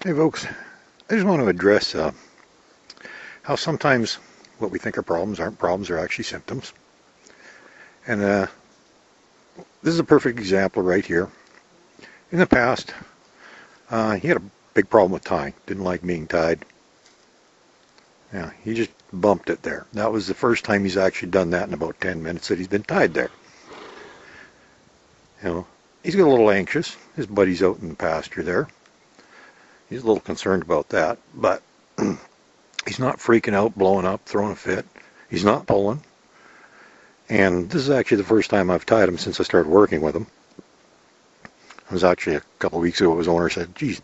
Hey folks, I just want to address how sometimes what we think are problems aren't problems, they're actually symptoms. And this is a perfect example right here. In the past, he had a big problem with tying, didn't like being tied. Yeah, he just bumped it there. That was the first time he's actually done that in about 10 minutes that he's been tied there. You know, he's got a little anxious. His buddy's out in the pasture there. He's a little concerned about that, but he's not freaking out, blowing up, throwing a fit. He's not pulling. And this is actually the first time I've tied him since I started working with him. It was actually a couple of weeks ago his owner said, geez,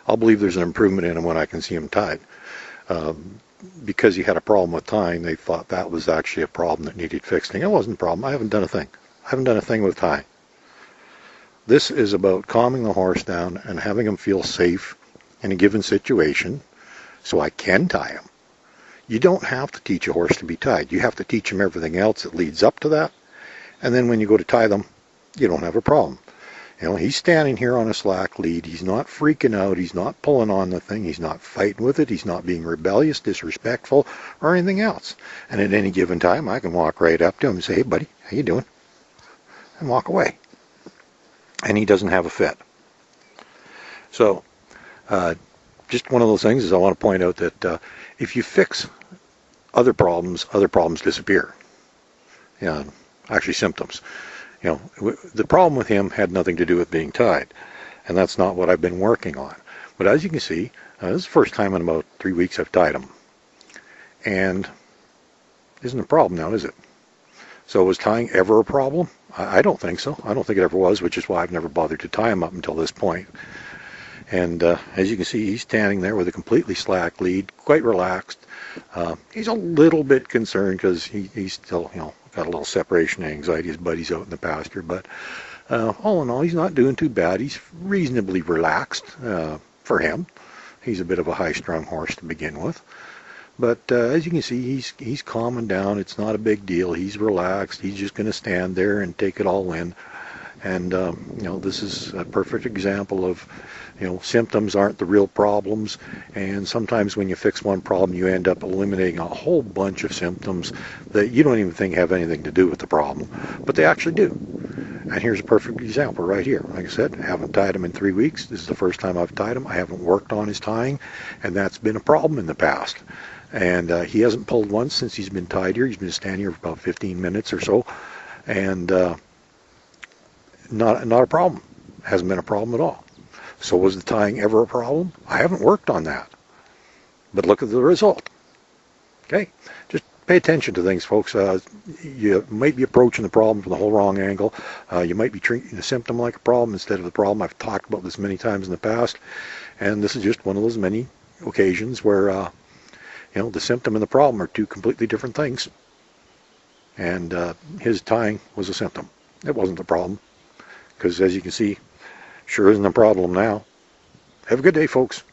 I'll believe there's an improvement in him when I can see him tied. Because he had a problem with tying, they thought that was actually a problem that needed fixing. It wasn't a problem. I haven't done a thing. I haven't done a thing with tying. This is about calming the horse down and having him feel safe in a given situation so I can tie him. You don't have to teach a horse to be tied. You have to teach him everything else that leads up to that. And then when you go to tie them, you don't have a problem. You know, he's standing here on a slack lead. He's not freaking out. He's not pulling on the thing. He's not fighting with it. He's not being rebellious, disrespectful, or anything else. And at any given time, I can walk right up to him and say, hey, buddy, how you doing? And walk away. And he doesn't have a fit. So, just one of those things is I want to point out that if you fix other problems disappear. Yeah, actually symptoms. You know, the problem with him had nothing to do with being tied, and that's not what I've been working on. But as you can see, this is the first time in about 3 weeks I've tied him, and isn't a problem now, is it? So was tying ever a problem? I don't think so. I don't think it ever was, which is why I've never bothered to tie him up until this point. And as you can see, he's standing there with a completely slack lead, quite relaxed. He's a little bit concerned because he's still, got a little separation anxiety. His buddy's out in the pasture, but all in all, he's not doing too bad. He's reasonably relaxed for him. He's a bit of a high-strung horse to begin with. But as you can see, he's calming down. It's not a big deal. He's relaxed. He's just going to stand there and take it all in. And, this is a perfect example of, symptoms aren't the real problems. And sometimes when you fix one problem, you end up eliminating a whole bunch of symptoms that you don't even think have anything to do with the problem. But they actually do. And here's a perfect example right here. Like I said, I haven't tied him in 3 weeks. This is the first time I've tied him. I haven't worked on his tying, and that's been a problem in the past. And he hasn't pulled once since he's been tied here. He's been standing here for about 15 minutes or so. And not a problem. Hasn't been a problem at all. So was the tying ever a problem? I haven't worked on that. But look at the result. Okay? Just pay attention to things, folks. You might be approaching the problem from the whole wrong angle. You might be treating the symptom like a problem instead of the problem. I've talked about this many times in the past. And this is just one of those many occasions where, the symptom and the problem are two completely different things. And his tying was a symptom. It wasn't a problem. Because as you can see, sure isn't a problem now. Have a good day, folks.